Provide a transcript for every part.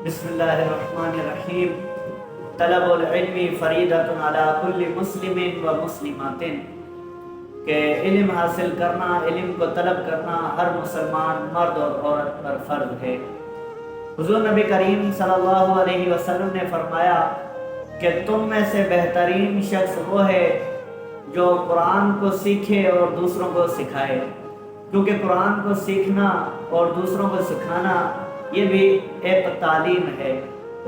بسم اللہ الرحمن الرحیم۔ طلب العلم فریضۃ علی کل مسلم و مسلمات، کہ علم حاصل کرنا، علم کو طلب کرنا ہر مسلمان مرد اور عورت پر فرض ہے۔ حضور نبی کریم صلی اللہ علیہ وسلم نے فرمایا کہ تم میں سے بہترین شخص وہ ہے جو قرآن کو سیکھے اور دوسروں کو سکھائے، کیونکہ قرآن کو سیکھنا اور دوسروں کو سکھانا یہ بھی ایک تعلیم ہے،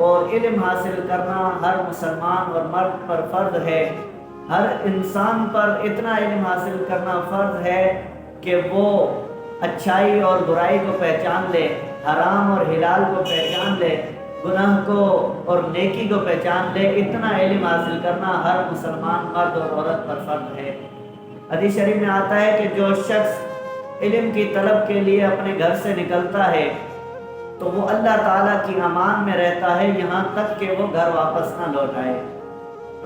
اور علم حاصل کرنا ہر مسلمان اور مرد پر فرض ہے۔ ہر انسان پر اتنا علم حاصل کرنا فرض ہے کہ وہ اچھائی اور برائی کو پہچان لے، حرام اور حلال کو پہچان لے، گناہ کو اور نیکی کو پہچان لے۔ اتنا علم حاصل کرنا ہر مسلمان مرد اور عورت پر فرض ہے۔ حدیث شریف میں آتا ہے کہ جو شخص علم کی طلب کے لیے اپنے گھر سے نکلتا ہے تو وہ اللہ تعالیٰ کی امان میں رہتا ہے یہاں تک کہ وہ گھر واپس نہ لوٹ آئے۔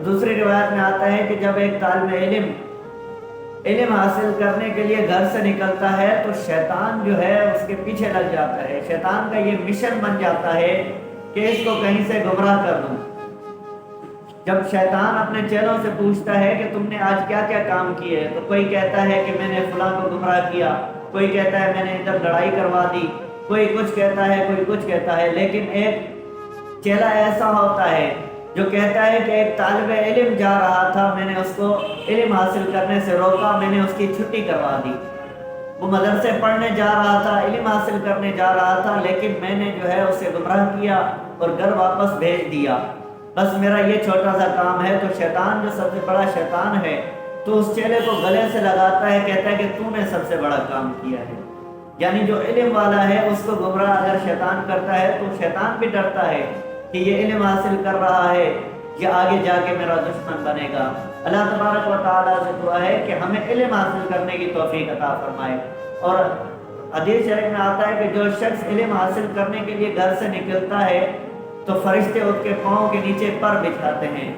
دوسری روایت میں آتا ہے کہ جب ایک طالب علم حاصل کرنے کے لیے گھر سے نکلتا ہے تو شیطان جو ہے اس کے پیچھے لگ جاتا ہے۔ شیطان کا یہ مشن بن جاتا ہے کہ اس کو کہیں سے گمراہ کر دوں۔ جب شیطان اپنے چیلوں سے پوچھتا ہے کہ تم نے آج کیا کیا کام کیے، تو کوئی کہتا ہے کہ میں نے فلاں کو گمراہ کیا، کوئی کہتا ہے میں نے ادھر لڑائی کروا دی، کوئی کچھ کہتا ہے، کوئی کچھ کہتا ہے۔ لیکن ایک چیلا ایسا ہوتا ہے جو کہتا ہے کہ ایک طالب علم جا رہا تھا، میں نے اس کو علم حاصل کرنے سے روکا، میں نے اس کی چھٹی کروا دی۔ وہ مدرسے پڑھنے جا رہا تھا، علم حاصل کرنے جا رہا تھا، لیکن میں نے جو ہے اسے گمراہ کیا اور گھر واپس بھیج دیا۔ بس میرا یہ چھوٹا سا کام ہے۔ تو شیطان جو سب سے بڑا شیطان ہے تو اس چیلے کو گلے سے لگاتا ہے، کہتا ہے کہ تو نے سب سے بڑا کام کیا ہے۔ یعنی جو علم والا ہے اس کو گمراہ اگر شیطان کرتا ہے تو شیطان بھی ڈرتا ہے کہ یہ علم حاصل کر رہا ہے، یہ آگے جا کے میرا دشمن بنے گا۔ اللہ تبارک و تعالیٰ سے دعا ہے کہ ہمیں علم حاصل کرنے کی توفیق عطا فرمائے۔ اور حدیث شریف میں آتا ہے کہ جو شخص علم حاصل کرنے کے لیے گھر سے نکلتا ہے تو فرشتے اس کے پاؤں کے نیچے پر بچھاتے ہیں۔